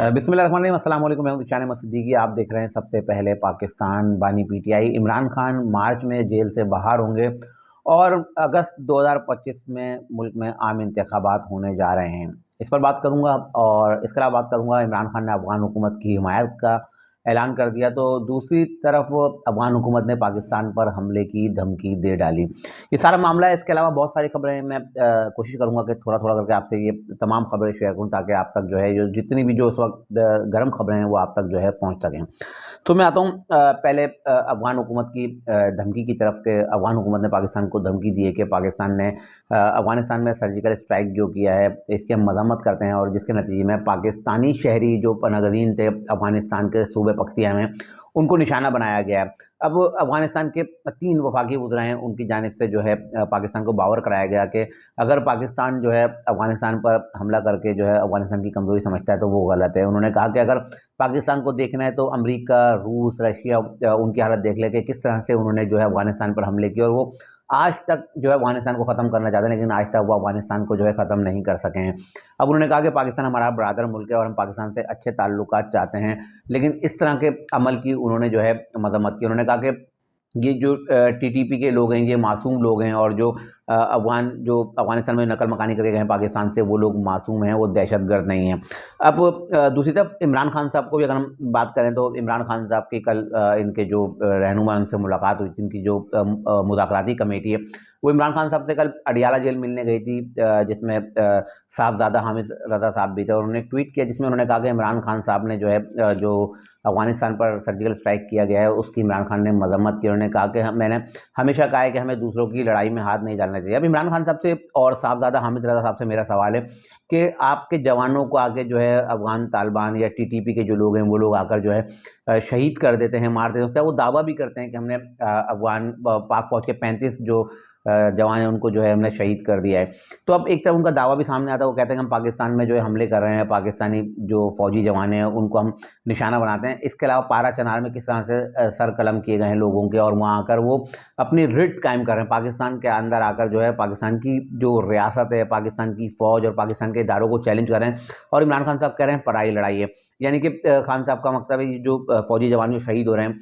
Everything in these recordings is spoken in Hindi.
बिस्मिल्लाहिर्रहमानिर्रहीम, अस्सलाम वालेकुम। मैं हूं शान सिद्दीकी। आप देख रहे हैं सबसे पहले पाकिस्तान बानी पीटीआई। इमरान खान मार्च में जेल से बाहर होंगे और अगस्त 2025 में मुल्क में आम इंतखाबात होने जा रहे हैं। इस पर बात करूंगा और इसके अलावा बात करूंगा इमरान खान ने अफगान हुकूमत की हिमायत का ऐलान कर दिया, तो दूसरी तरफ अफगान हुकूमत ने पाकिस्तान पर हमले की धमकी दे डाली। ये सारा मामला है। इसके अलावा बहुत सारी खबरें मैं कोशिश करूंगा कि थोड़ा थोड़ा करके आपसे ये तमाम खबरें शेयर करूं, ताकि आप तक जो है जो जितनी भी जो उस वक्त गर्म खबरें हैं वो आप तक जो है पहुंच सकें। तो मैं आता हूँ पहले अफगान हुकूमत की धमकी की तरफ के। अफगान हुकूमत ने पाकिस्तान को धमकी दी है कि पाकिस्तान ने अफगानिस्तान में सर्जिकल स्ट्राइक जो किया है, इसकी हम मजम्मत करते हैं, और जिसके नतीजे में पाकिस्तानी शहरी जो पनागज़ीन थे अफगानिस्तान के सूबे पख्तिया में, उनको निशाना बनाया गया है। अब अफगानिस्तान के 3 वफाकी वज़रा हैं, उनकी जानिब से जो है पाकिस्तान को बावर कराया गया कि अगर पाकिस्तान जो है अफगानिस्तान पर हमला करके जो है अफगानिस्तान की कमज़ोरी समझता है तो वो गलत है। उन्होंने कहा कि अगर पाकिस्तान को देखना है तो अमेरिका, रूस, रशिया उनकी हालत देख ले कि किस तरह से उन्होंने जो है अफगानिस्तान पर हमले किए, और वो आज तक जो है अफगानिस्तान को ख़त्म करना चाहते हैं, लेकिन आज तक वो अफगानिस्तान को जो है ख़त्म नहीं कर सके हैं। अब उन्होंने कहा कि पाकिस्तान हमारा बरादर मुल्क है और हम पाकिस्तान से अच्छे ताल्लुकात चाहते हैं, लेकिन इस तरह के अमल की उन्होंने जो है मजम्मत की। उन्होंने कहा कि ये जो टीटीपी के लोग हैं ये मासूम लोग हैं, और जो जो अफगानिस्तान में नकल मकानी करके गए हैं पाकिस्तान से, वो लोग मासूम हैं, वो दहशतगर्द नहीं हैं। अब दूसरी तरफ इमरान खान साहब को भी अगर हम बात करें तो इमरान खान साहब की कल इनके जो रहनुमा उनसे मुलाकात हुई थी। इनकी जो मुज़ाकराती कमेटी है वो इमरान खान साहब से कल अडियाला जेल मिलने गई थी, जिसमें साहबजादा हामिद रज़ा साहब भी थे, और उन्होंने एक ट्वीट किया जिसमें उन्होंने कहा कि इमरान खान साहब ने जो है जो अफगानिस्तान पर सर्जिकल स्ट्राइक किया गया है उसकी इमरान खान ने मजम्मत की। उन्होंने कहा कि मैंने हमेशा कहा है कि हमें दूसरों की लड़ाई में हाथ नहीं डालना चाहिए। अब इमरान खान साहब से और साहबजादा हामिद रज़ा साहब से मेरा सवाल है कि आपके जवानों को आके जो है अफगान तालिबान या टीटीपी के जो लोग हैं वो लोग आकर जो है शहीद कर देते हैं, मार देते हैं। वो दावा भी करते हैं कि हमने अफगान पाक फौज के 35 जो जवान हैं उनको जो है हमने शहीद कर दिया है। तो अब एक तरफ उनका दावा भी सामने आता है, वो कहते हैं कि हम पाकिस्तान में जो है हमले कर रहे हैं, पाकिस्तानी जो फौजी जवान हैं उनको हम निशाना बनाते हैं। इसके अलावा पारा चनार में किस तरह से सर कलम किए गए हैं लोगों के, और वहाँ आकर वो अपनी रिट कायम कर रहे हैं। पाकिस्तान के अंदर आकर जो है पाकिस्तान की जो रियासत है, पाकिस्तान की फ़ौज और पाकिस्तान के इदारों को चैलेंज कर रहे हैं, और इमरान खान साहब कह रहे हैं पराई लड़ाई है। यानी कि खान साहब का मतलब है जो फौजी जवान जो शहीद हो रहे हैं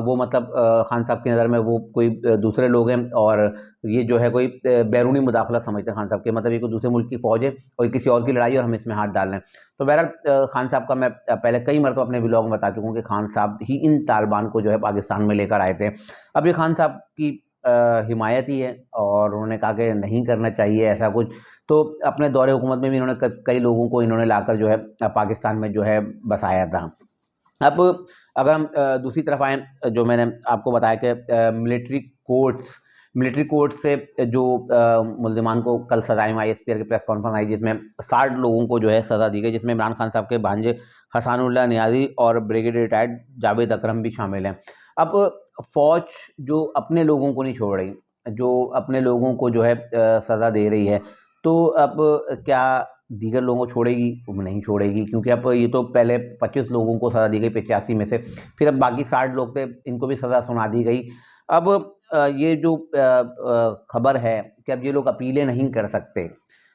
वो मतलब खान साहब की नज़र में वो कोई दूसरे लोग हैं, और ये जो है कोई बैरूनी मुदाखलत समझते हैं खान साहब के। मतलब ये कोई दूसरे मुल्क की फ़ौज है और ये किसी और की लड़ाई है और हम इसमें हाथ डाल रहे हैं। तो बहरहाल खान साहब का मैं पहले कई मरतबा अपने व्लॉग में बता चुका हूँ कि खान साहब ही इन तालिबान को जो है पाकिस्तान में लेकर आए थे। अब ये खान साहब की हिमायत ही है, और उन्होंने कहा कि नहीं करना चाहिए ऐसा कुछ। तो अपने दौरे हुकूमत में भी इन्होंने कई लोगों को इन्होंने लाकर जो है पाकिस्तान में जो है बसाया था। अब अगर हम दूसरी तरफ आएँ, जो मैंने आपको बताया कि मिलिट्री कोर्ट से जो मुल्ज़िमान को कल सज़ाएँ आई, एसपीआर की प्रेस कॉन्फ्रेंस आई जिसमें 60 लोगों को जो है सज़ा दी गई, जिसमें इमरान खान साहब के भांजे हसानुल्लाह नियाज़ी और ब्रिगेडियर रिटायर्ड जावेद अकरम भी शामिल हैं। अब फ़ौज जो अपने लोगों को नहीं छोड़ रही, जो अपने लोगों को जो है सज़ा दे रही है, तो अब क्या दीगर लोगों को छोड़ेगी? वो नहीं छोड़ेगी, क्योंकि अब ये तो पहले 25 लोगों को सज़ा दी गई 85 में से, फिर अब बाकी 60 लोग थे, इनको भी सज़ा सुना दी गई। अब ये जो खबर है कि अब ये लोग अपीलें नहीं कर सकते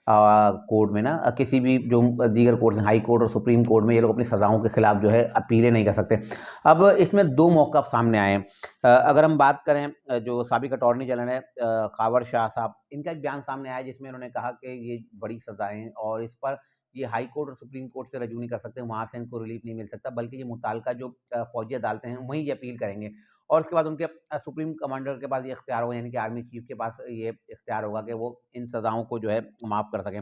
कोर्ट में ना, किसी भी जो दीगर कोर्ट हैं, हाई कोर्ट और सुप्रीम कोर्ट में, ये लोग अपनी सज़ाओं के खिलाफ जो है अपीलें नहीं कर सकते। अब इसमें 2 मौक़िफ़ सामने आए हैं। अगर हम बात करें जो साबिक़ अटॉर्नी जनरल है खावर शाह साहब, इनका एक बयान सामने आया जिसमें उन्होंने कहा कि ये बड़ी सज़ाएँ हैं और इस पर ये हाई कोर्ट और सुप्रीम कोर्ट से रजू नहीं कर सकते, वहाँ से इनको रिलीफ नहीं मिल सकता, बल्कि ये मुताल्लिका जो फ़ौजी अदालतें हैं वहीं ये अपील करेंगे, और उसके बाद उनके सुप्रीम कमांडर के पास ये इख्तियार होगा, यानी कि आर्मी चीफ के पास ये इख्तियार होगा कि वो इन सज़ाओं को जो है माफ़ कर सकें।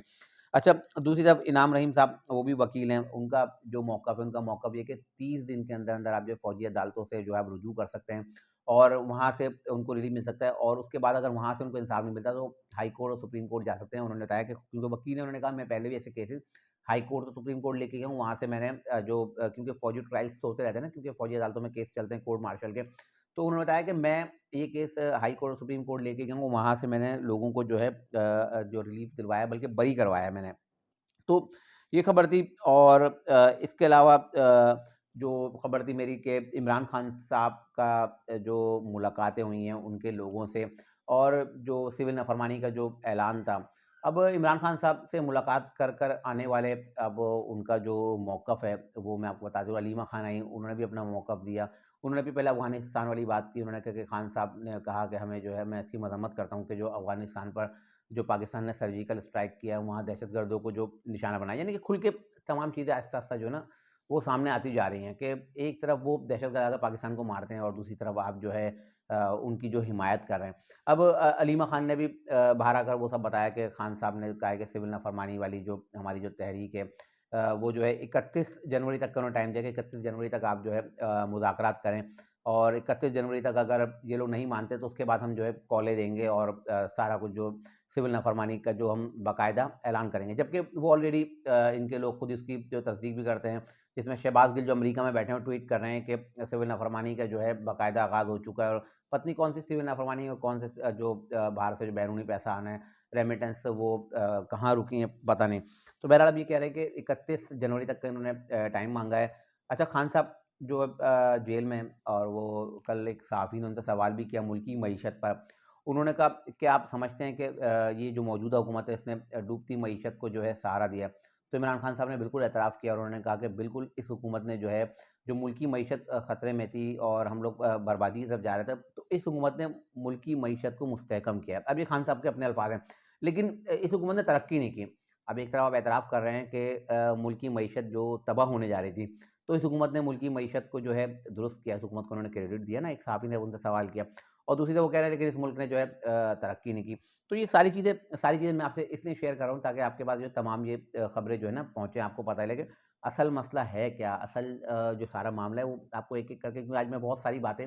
अच्छा, दूसरी तरफ इनाम रहीम साहब वो भी वकील हैं, उनका जो मौक़िफ़ है, उनका मौक़िफ़ ये है कि 30 दिन के अंदर-अंदर आप जो फ़ौजी अदालतों से जो है आप रुजू कर सकते हैं और वहाँ से उनको रिलीफ़ मिल सकता है, और उसके बाद अगर वहाँ से उनको इंसाफ़ नहीं मिलता तो हाई कोर्ट और सुप्रीम कोर्ट जा सकते हैं। उन्होंने बताया कि क्योंकि वकील हैं, उन्होंने कहा मैं पहले भी ऐसे केसेज़ हाई कोर्ट और सुप्रीम कोर्ट लेके गया हूँ, वहाँ से मैंने क्योंकि फ़ौजी ट्रायल्स तो होते रहते हैं ना, क्योंकि फ़ौजी अदालतों में केस चलते हैं कोर्ट मार्शल के। तो उन्होंने बताया कि मैं ये केस हाई कोर्ट और सुप्रीम कोर्ट लेके गया हूँ, वहाँ से मैंने लोगों को जो है जो रिलीफ़ दिलवाया, बल्कि बरी करवाया मैंने। तो ये खबर थी, और इसके अलावा जो खबर थी मेरी कि इमरान खान साहब का जो मुलाकातें हुई हैं उनके लोगों से, और जो सिविल नाफरमानी का जो ऐलान था, अब इमरान खान साहब से मुलाकात कर कर आने वाले, अब उनका जो मौक़िफ़ है वो मैं आपको बता दूँ। अलीमा खान आई, उन्होंने भी अपना मौक़िफ़ दिया। उन्होंने भी पहले अफ़गानिस्तान वाली बात की। उन्होंने कहा कि खान साहब ने कहा कि हमें जो है, मैं इसकी मज़म्मत करता हूँ कि जो अफ़गानिस्तान पर जो पाकिस्तान ने सर्जिकल स्ट्राइक किया है, वहाँ दहशतगर्दों को जो निशाना बनाया, यानी कि खुल के तमाम चीज़ें आहिस्ता-आहिस्ता जो है ना, वो सामने आती जा रही हैं कि एक तरफ वो दहशतगर्द आकर पाकिस्तान को मारते हैं और दूसरी तरफ आप जो है उनकी जो हिमायत कर रहे हैं। अब अलीमा खान ने भी बाहर आकर वो सब बताया कि खान साहब ने कहा है कि सिविल नाफरमानी वाली जो हमारी जो तहरीक है, वो जो है 31 जनवरी तक का उन्होंने टाइम दिया कि 31 जनवरी तक आप जो है मुज़ाकरात करें, और 31 जनवरी तक अगर ये लोग नहीं मानते तो उसके बाद हम जो है कॉलें देंगे और सारा कुछ जो सिविल नाफरमानी का जो हम बाकायदा ऐलान करेंगे। जबकि वो ऑलरेडी इनके लोग खुद इसकी जो तस्दीक भी करते हैं, जिसमें शहबाज़ गिल जो अमेरिका में बैठे हैं, वो ट्वीट कर रहे हैं कि सिविल नाफरमानी का जो है बाकायदा आगाज़ हो चुका है, और पता नहीं कौन-सी सिविल नाफरमानी और कौन से जो बाहर से जो बैरूनी पैसा आना है, रेमिटेंस, वो कहाँ रुकी हैं पता नहीं। तो बहरहाल अब ये कह रहे हैं कि 31 जनवरी तक का इन्होंने टाइम माँगा है। अच्छा, खान साहब जो जेल में हैं, और वो कल एक सहाफ़ी ने उनसे सवाल भी किया मुल्की मईशत पर। उन्होंने कहा कि आप समझते हैं कि ये जो मौजूदा हुकूमत है, इसने डूबती मईशत को जो है सहारा दिया है? तो इमरान खान साहब ने बिल्कुल एतराफ़ किया और उन्होंने कहा कि बिल्कुल इस हुकूमत ने जो है, जो मुल्की मईशत ख़तरे में थी और हम लोग बर्बादी की तरफ जा रहे थे, तो इस हुकूमत ने मुल्की मईशत को मुस्तहकम किया है। अब ये खान साहब के अपने अल्फ़ाज़ हैं, लेकिन इस हुकूमत ने तरक्की नहीं की। अब एक तरफ आप एतराफ़ कर रहे हैं कि मुल्की मईशत जो तबाह होने जा रही थी, तो इस हुकूमत ने मुल्की मईशत को जो है दुरुस्त किया, इस हुकूमत को उन्होंने क्रेडिट दिया ना, एक सहाफ़ी ने उनसे सवाल किया, और दूसरी तरफ वो कह रहे हैं लेकिन इस मुल्क ने जो है तरक्की नहीं की। तो ये सारी चीज़ें मैं आपसे इसलिए शेयर कर रहा हूँ ताकि आपके पास जो तमाम ये खबरें जो है ना पहुँचे, आपको पता लगे असल मसला है क्या? असल जो सारा मामला है वो आपको एक-एक करके, क्योंकि आज मैं बहुत सारी बातें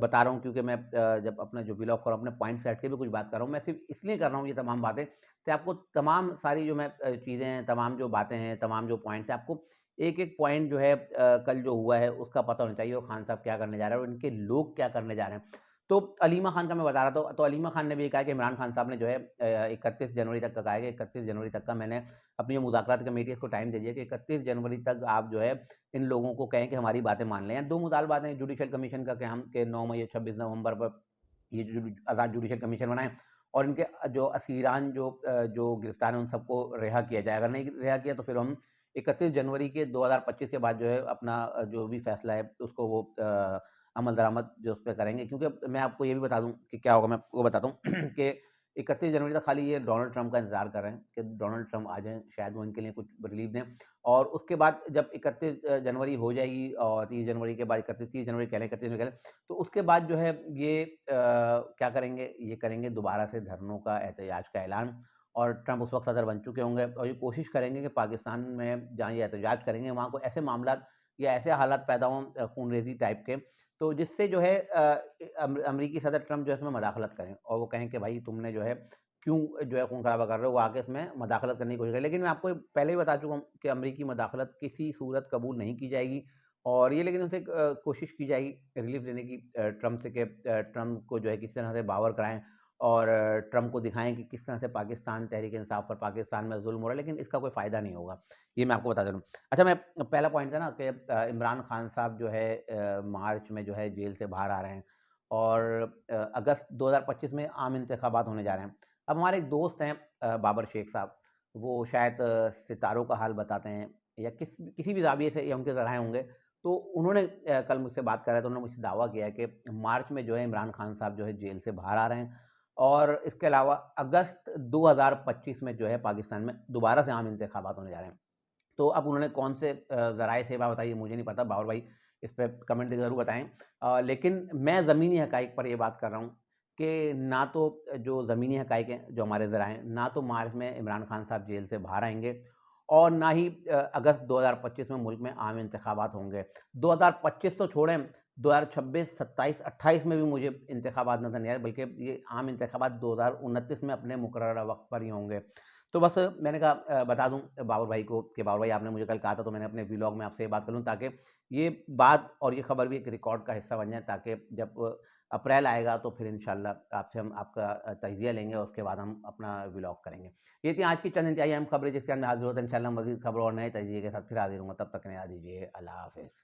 बता रहा हूँ, क्योंकि मैं जब अपना जो व्लॉग कर रहा हूँ, अपने पॉइंट से हट के भी कुछ बात कर रहा हूँ। मैं सिर्फ़ इसलिए कर रहा हूँ ये तमाम बातें कि आपको तमाम सारी जो मैं चीज़ें हैं, तमाम जो बातें हैं, तमाम जो पॉइंट्स हैं, आपको एक-एक पॉइंट जो है कल जो हुआ है उसका पता होना चाहिए, और खान साहब क्या करने जा रहे हैं और इनके लोग क्या करने जा रहे हैं। तो अलीमा खान का मैं बता रहा था, तो अलीमा खान ने भी ये कहा कि इमरान खान साहब ने जो है 31 जनवरी तक का कहा है कि 31 जनवरी तक का मैंने अपनी जो मुज़ाकरात कमेटी है इसको टाइम दे दिया कि 31 जनवरी तक आप जो है इन लोगों को कहें कि हमारी बातें मान लें। 2 मुतालबात हैं जुडिशल कमीशन का कि हम के 9 मई और 26 नवंबर पर ये जो आज़ाद जुडिशल कमीशन बनाएँ, और इनके जो असीरान जो गिरफ्तार हैं उन सबको रिहा किया जाए। अगर नहीं रिहा किया तो फिर हम 31 जनवरी के 2025 के बाद जो है अपना जो भी फैसला है उसको वो अमल दरामद जो उस पे करेंगे, क्योंकि मैं आपको ये भी बता दूँ कि क्या होगा, मैं आपको बताता हूँ कि 31 जनवरी तक खाली ये डोनाल्ड ट्रंप का इंतज़ार कर रहे हैं कि डोनाल्ड ट्रंप आ जाएँ, शायद वो इनके लिए कुछ रिलीफ दें, और उसके बाद जब 31 जनवरी हो जाएगी और 30 जनवरी के बाद 30 जनवरी कह लें, 31 जनवरी कह लें, तो उसके बाद जो है ये क्या करेंगे, ये करेंगे दोबारा से धरनों का, एहतजाज का ऐलान, और ट्रंप उस वक़्त सदर बन चुके होंगे और ये कोशिश करेंगे कि पाकिस्तान में जहाँ ये एहतजाज करेंगे वहाँ कोई ऐसे मामलात या ऐसे हालात पैदा हों खून-रेज़ी टाइप के, तो जिससे जो है अमरीकी सदर ट्रंप जो है इसमें मदाखलत करें और वो कहें कि भाई तुमने जो है क्यों जो है खून-खराबा कर रहे हो, वो आके इसमें मदाखलत करने की कोशिश करें। लेकिन मैं आपको पहले ही बता चुका हूँ कि अमरीकी मदाखलत किसी सूरत कबूल नहीं की जाएगी, और ये लेकिन उनसे कोशिश की जाएगी रिलीफ़ देने की ट्रंप से कि ट्रंप को जो है किसी तरह से बावर कराएँ और ट्रंप को दिखाएँ कि किस तरह से पाकिस्तान तहरीक-ए-इंसाफ पर पाकिस्तान में ज़ुल्म हो रहा है, लेकिन इसका कोई फ़ायदा नहीं होगा। ये मैं आपको बता दे रहा हूँ। अच्छा, मैं पहला पॉइंट था ना कि इमरान खान साहब जो है मार्च में जो है जेल से बाहर आ रहे हैं, और अगस्त 2025 में आम इंतखाबात होने जा रहे हैं। अब हमारे एक दोस्त हैं बाबर शेख साहब, वो शायद सितारों का हाल बताते हैं या किसी भी ज़ाविये से या उनके ज़राए होंगे। तो उन्होंने कल मुझसे बात करा तो उन्होंने मुझसे दावा किया है कि मार्च में जो है इमरान खान साहब जो है जेल से बाहर आ रहे हैं, और इसके अलावा अगस्त 2025 में जो है पाकिस्तान में दोबारा से आम इंतखाबात होने जा रहे हैं। तो अब उन्होंने कौन से ज़राए से बात बताई है मुझे नहीं पता, बाबर भाई इस पे कमेंट करके ज़रूर बताएँ। लेकिन मैं ज़मीनी हक़ाइक़ पर ये बात कर रहा हूँ कि ना तो जो ज़मीनी हक़ाइक़ हैं, जो हमारे ज़राए हैं, ना तो मार्च में इमरान खान साहब जेल से बाहर आएँगे और ना ही अगस्त 2025 में मुल्क में आम इंतखाबात होंगे। 2025 तो छोड़ें, 2026, 27, 28 में भी मुझे इंतखाबात नज़र नहीं आ रहे, बल्कि ये आम इंतखाबात 2029 में अपने मुकर्ररा वक़्त पर ही होंगे। तो बस मैंने कहा बता दूँ बाबर भाई को कि बाबर भाई आपने मुझे कल कहा था, तो मैंने अपने व्लॉग में आपसे ये बात कर लूँ ताकि ये बात और ये खबर भी एक रिकॉर्ड का हिस्सा बन जाए, ताकि जब अप्रैल आएगा तो फिर इंशाल्लाह आपसे हम आपका तजिया लेंगे और उसके बाद हम अपना व्लॉग करेंगे। ये थी आज की चंद इंतहाई अहम खबरें जिसके अंदर हाज़िर होता है। इंशाल्लाह मज़ीद खबरों और नए तजिए के साथ फिर हाज़िर होऊँगा, तब तक के लिए इजाज़त दीजिए। अल्लाह हाफ़िज़।